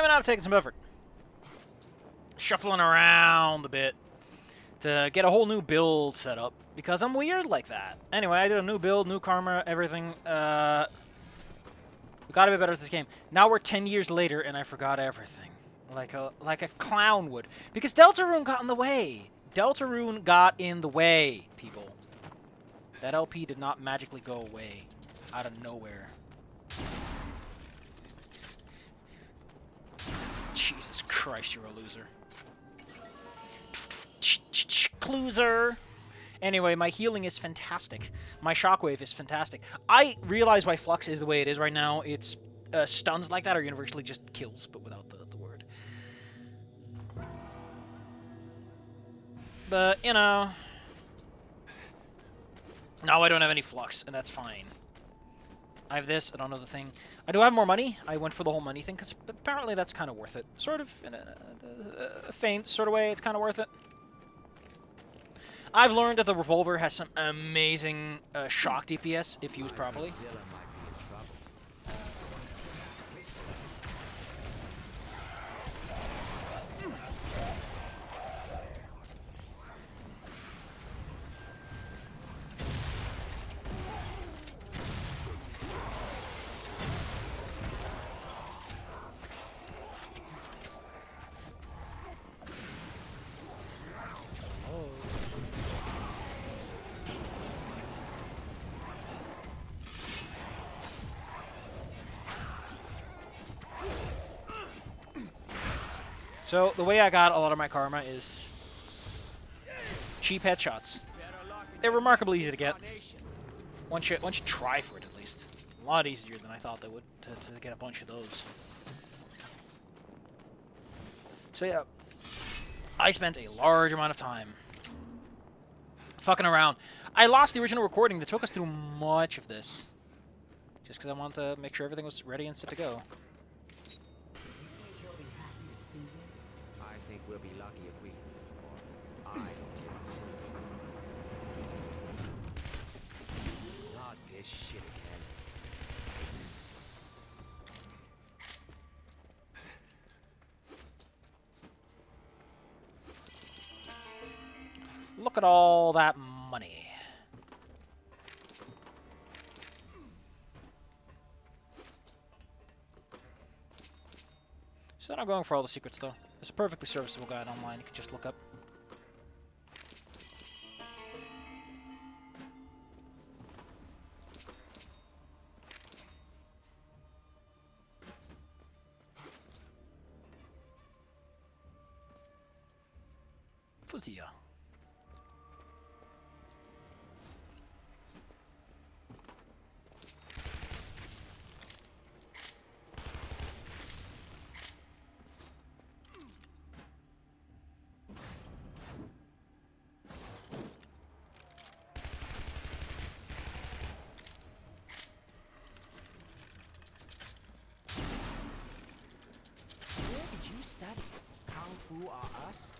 may not have taken some effort. Shuffling around a bit to get a whole new build set up, because I'm weird like that. Anyway, I did a new build, new karma, everything. We gotta be better at this game. Now we're 10 years later, and I forgot everything. Like a clown would. Because Deltarune got in the way. Deltarune got in the way, people. That LP did not magically go away out of nowhere. Jesus Christ, you're a loser. Loser. Anyway, my healing is fantastic. My shockwave is fantastic. I realize why Flux is the way it is right now. It's stuns like that are universally just kills, but without the word. But, you know... No, I don't have any Flux, and that's fine. I have this, I don't know the thing. I do have more money. I went for the whole money thing, because apparently that's kind of worth it. Sort of, in a faint sort of way, it's kind of worth it. I've learned that the revolver has some amazing shock DPS if used properly. So, the way I got a lot of my karma is cheap headshots. They're remarkably easy to get. Once you try for it, at least. A lot easier than I thought they would to get a bunch of those. So yeah, I spent a large amount of time fucking around. I lost the original recording that took us through much of this. Just because I wanted to make sure everything was ready and set to go. We'll be lucky if we... Or I don't get it. Not this shit again. Look at all that money. So I'm going for all the secrets, though. There's a perfectly serviceable guide online you can just look up. Fuzia. Who are us?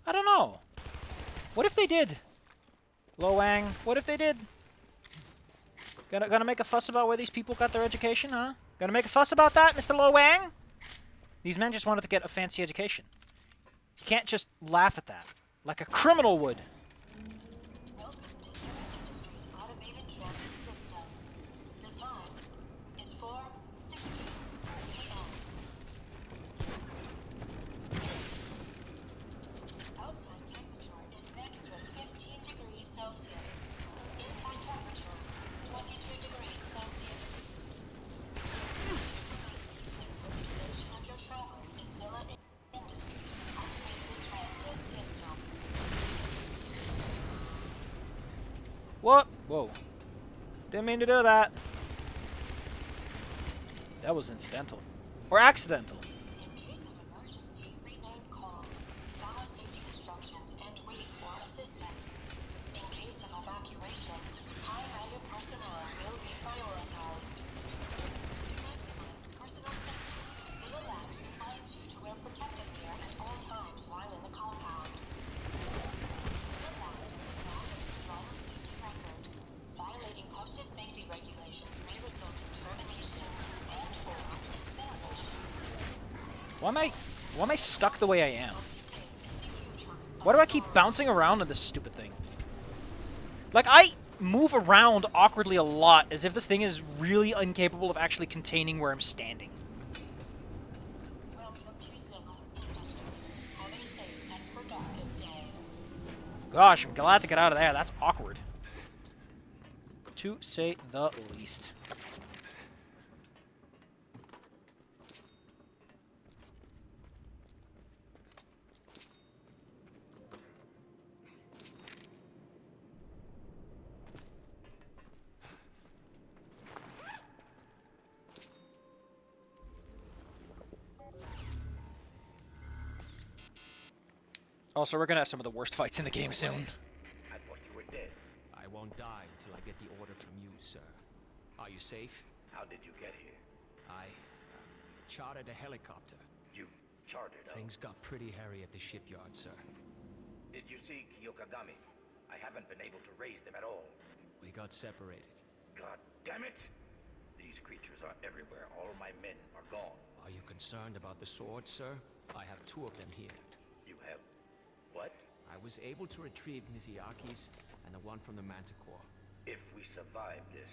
I don't know. What if they did? Lo Wang, what if they did? Gonna make a fuss about where these people got their education, huh? Gonna make a fuss about that, Mr. Lo Wang? These men just wanted to get a fancy education. You can't just laugh at that, like a criminal would. What? Whoa. Didn't mean to do that. That was incidental. Or accidental. In case of emergency, remain calm. Follow safety instructions and wait for assistance. In case of evacuation, high-value personnel will be prioritized. To maximize personal safety, Zilla Labs invites you to wear protective gear at all times while in the compound. Why am I stuck the way I am? Why do I keep bouncing around on this stupid thing? Like, I move around awkwardly a lot, as if this thing is really incapable of actually containing where I'm standing. Welcome to Zilla Industries. Have a safe and productive day. Gosh, I'm glad to get out of there. That's awkward. To say the least. Also, we're gonna have some of the worst fights in the game soon. I thought you were dead. I won't die until I get the order from you, sir. Are you safe? How did you get here? I chartered a helicopter. You chartered a... Things got pretty hairy at the shipyard, sir. Did you see Kyokagami? I haven't been able to raise them at all. We got separated. God damn it! These creatures are everywhere. All my men are gone. Are you concerned about the sword, sir? I have 2 of them here. You have... what? I was able to retrieve Miziaki's and the one from the Manticore. If we survive this,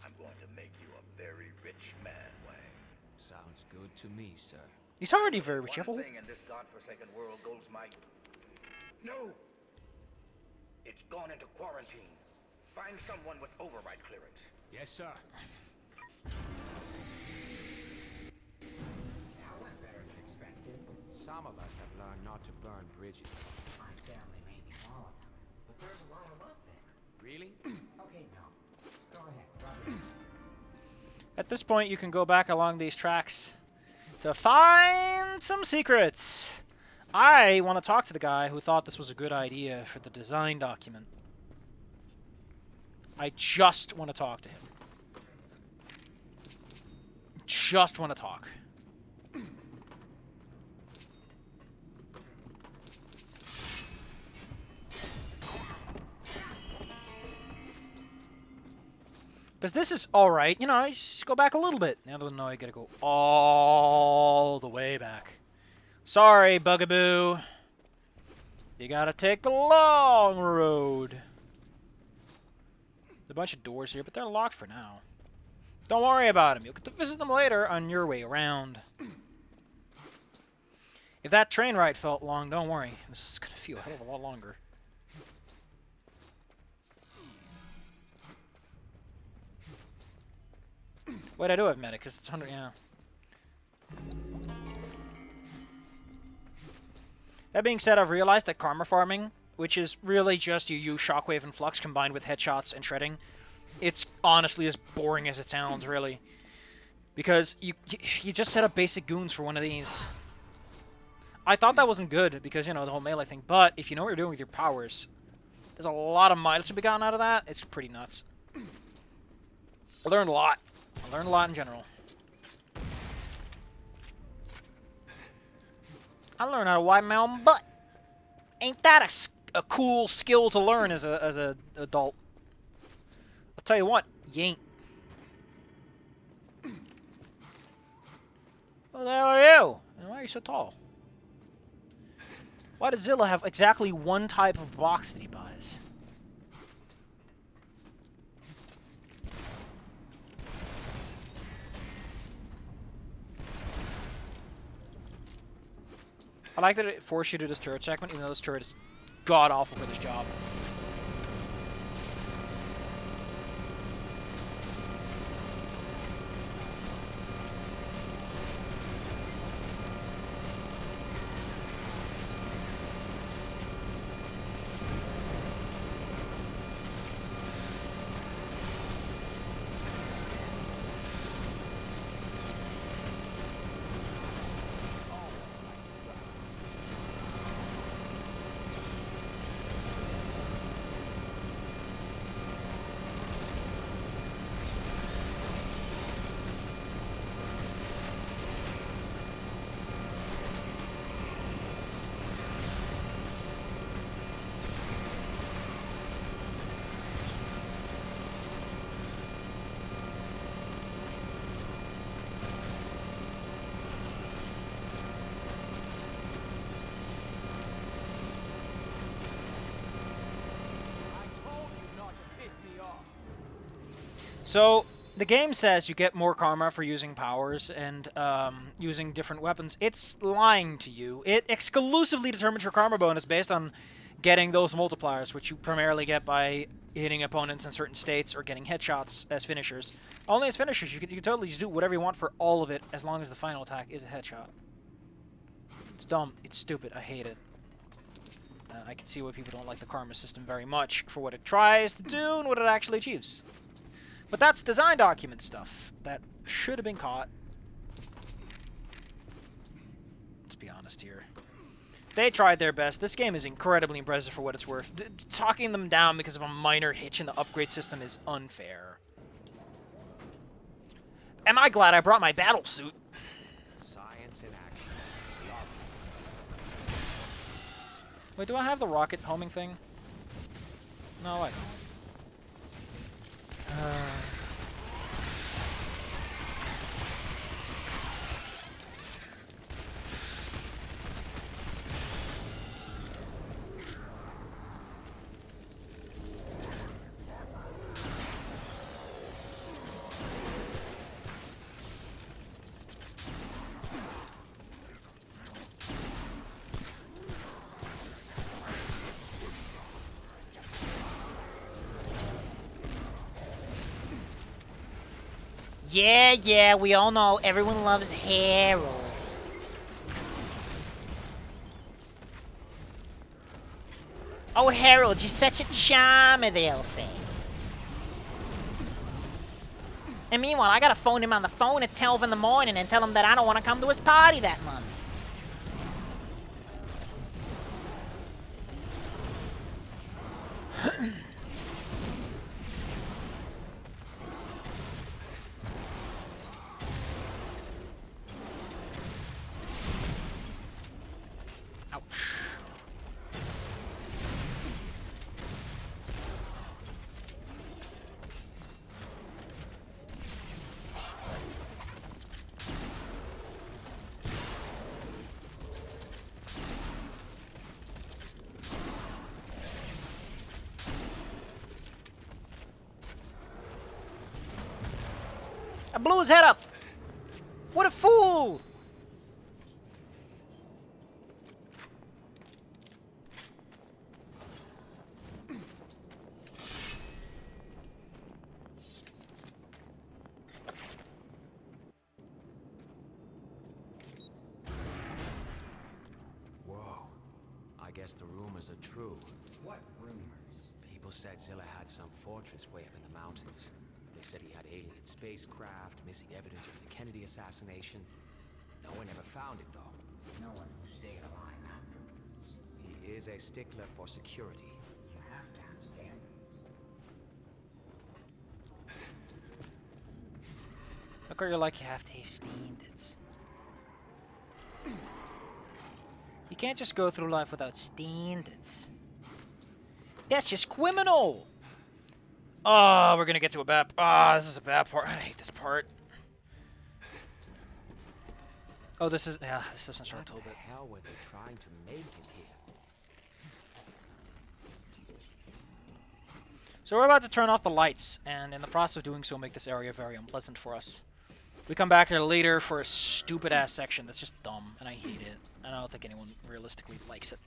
I'm going to make you a very rich man, Wang. Sounds good to me, sir. He's already very rich. One thing in this godforsaken world goes my... No! It's gone into quarantine. Find someone with override clearance. Yes, sir. That went better than expected. Some of us have learned not to burn bridges. My family may be volatile, but there's a lot of love there. Really? Okay, no. Go ahead, rub it in. At this point, you can go back along these tracks to find some secrets. I want to talk to the guy who thought this was a good idea for the design document. I just want to talk to him. Just want to talk. Because this is alright, you know, I just go back a little bit. Now no, I gotta go all the way back. Sorry, Bugaboo. You gotta take the long road. There's a bunch of doors here, but they're locked for now. Don't worry about them. You'll get to visit them later on your way around. If that train ride felt long, don't worry. This is gonna feel a hell of a lot longer. Wait, I do have medic, because it's 100, yeah. That being said, I've realized that karma farming, which is really just you use shockwave and flux combined with headshots and shredding, it's honestly as boring as it sounds, really. Because you just set up basic goons for one of these. I thought that wasn't good, because, you know, the whole melee thing, but if you know what you're doing with your powers, there's a lot of mileage to be gotten out of that. It's pretty nuts. I learned a lot. I learned a lot in general. I learned how to wipe my own butt. Ain't that a cool skill to learn as a adult? I'll tell you what, you ain't. Who the hell are you? And why are you so tall? Why does Zilla have exactly one type of box that he buys? I like that it forced you to do this turret segment, even though this turret is god-awful for this job. So the game says you get more karma for using powers and using different weapons. It's lying to you. It exclusively determines your karma bonus based on getting those multipliers, which you primarily get by hitting opponents in certain states or getting headshots as finishers. Only as finishers, you can totally just do whatever you want for all of it as long as the final attack is a headshot. It's dumb. It's stupid. I hate it. I can see why people don't like the karma system very much for what it tries to do and what it actually achieves. But that's design document stuff that should have been caught. Let's be honest here. They tried their best. This game is incredibly impressive for what it's worth. Talking them down because of a minor hitch in the upgrade system is unfair. Am I glad I brought my battle suit? Science in action. Wait, do I have the rocket homing thing? No, I don't. Yeah, we all know everyone loves Harold. Oh, Harold, you're such a charmer, they'll say. And meanwhile, I gotta phone him on the phone at 12 in the morning and tell him that I don't want to come to his party that month. I blew his head up! What a fool! Whoa. I guess the rumors are true. What rumors? People said Zilla had some fortress way up in the mountains. They said he had alien spacecraft, missing evidence from the Kennedy assassination. No one ever found it, though. No one who stayed alive afterwards. He is a stickler for security. You have to have standards. Look, you're like you have to have standards. You can't just go through life without standards. That's just criminal! Oh, we're gonna get to a bad... Ah, this is a bad part. I hate this part. Oh, this is... Yeah, this doesn't start until a What the bit. hell were they trying to make in here? So we're about to turn off the lights, and in the process of doing so, make this area very unpleasant for us. We come back here later for a stupid-ass section that's just dumb, and I hate it. And I don't think anyone realistically likes it.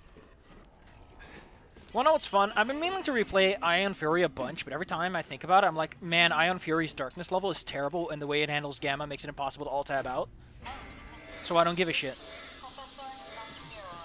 Wanna know what's fun? I've been meaning to replay Ion Fury a bunch, but every time I think about it, I'm like, man, Ion Fury's darkness level is terrible, and the way it handles Gamma makes it impossible to alt-tab out. So I don't give a shit. Professor Nakamura.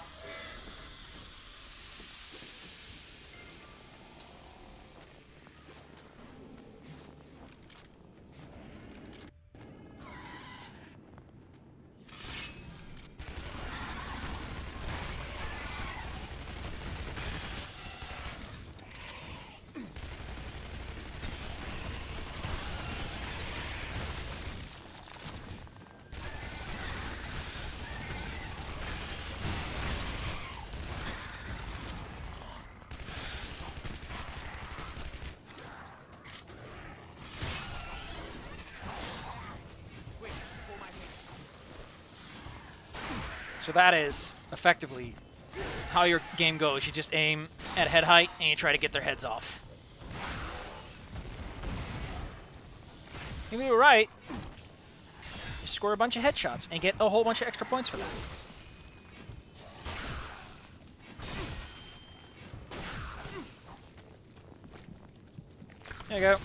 So that is effectively how your game goes. You just aim at head height and you try to get their heads off. If you do it right, you score a bunch of headshots and get a whole bunch of extra points for that. There you go.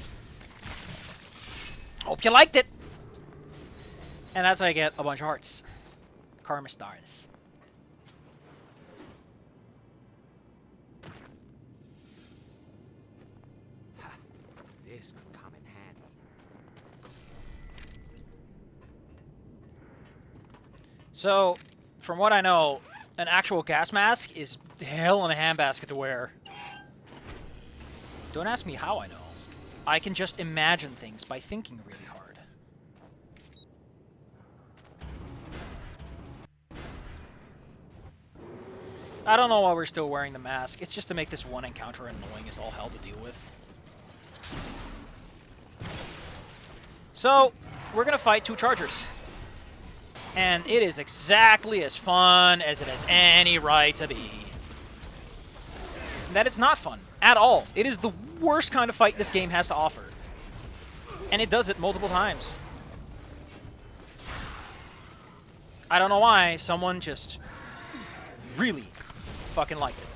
Hope you liked it. And that's how you get a bunch of hearts. Karma stars. Ha! This could come in handy. So, from what I know, an actual gas mask is hell in a handbasket to wear. Don't ask me how I know. I can just imagine things by thinking really hard. I don't know why we're still wearing the mask. It's just to make this one encounter annoying as all hell to deal with. So, we're gonna fight 2 chargers. And it is exactly as fun as it has any right to be. That it's not fun at all. It is the worst kind of fight this game has to offer. And it does it multiple times. I don't know why someone just really fucking liked it.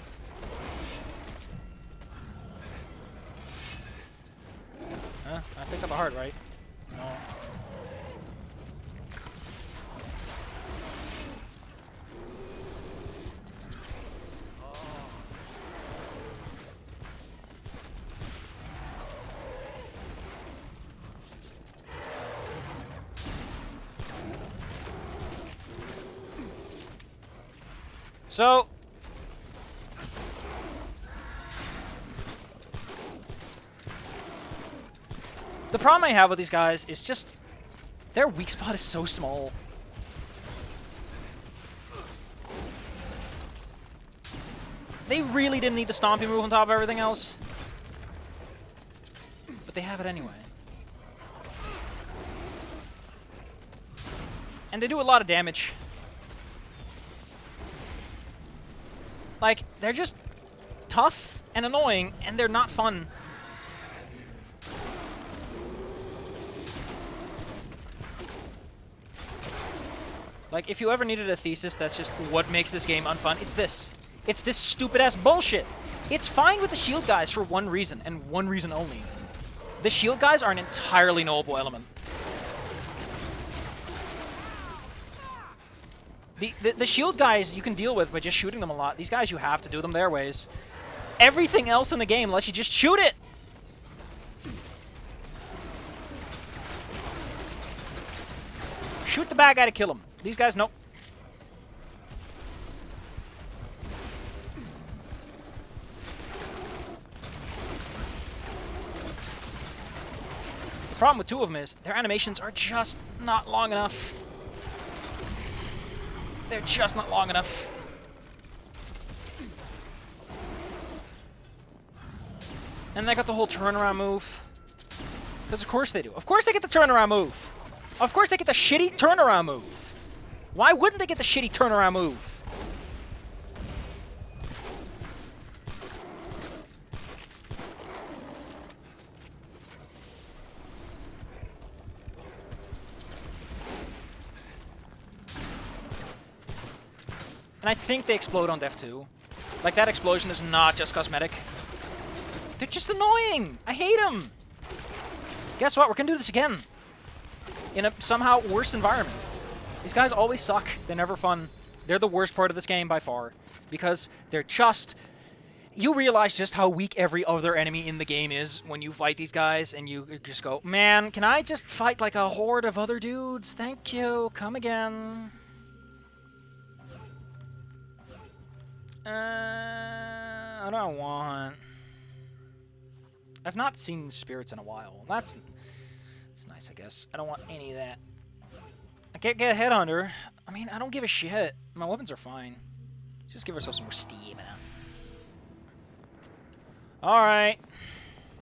Huh? I picked up a heart, right? No. So, the problem I have with these guys is just their weak spot is so small. They really didn't need the stomping move on top of everything else. But they have it anyway. And they do a lot of damage. Like, they're just tough and annoying, and they're not fun. Like, if you ever needed a thesis that's just what makes this game unfun, it's this. It's this stupid-ass bullshit. It's fine with the shield guys for one reason, and one reason only. The shield guys are an entirely knowable element. The shield guys you can deal with by just shooting them a lot. These guys, you have to do them their ways. Everything else in the game lets you just shoot it! Shoot the bad guy to kill him. These guys, nope. The problem with 2 of them is their animations are just not long enough. They're just not long enough. And they got the whole turnaround move. Because of course they do. Of course they get the turnaround move. Of course they get the shitty turnaround move. Why wouldn't they get the shitty turnaround move? And I think they explode on death too. Like, that explosion is not just cosmetic. They're just annoying! I hate them! Guess what? We're gonna do this again. In a somehow worse environment. These guys always suck. They're never fun. They're the worst part of this game by far. Because they're just... You realize just how weak every other enemy in the game is when you fight these guys, and you just go, man, can I just fight like a horde of other dudes? Thank you. Come again. I don't want... I've not seen spirits in a while. That's nice, I guess. I don't want any of that. I can't get a headhunter. I mean, I don't give a shit. My weapons are fine. Just give ourselves some more steam. Alright.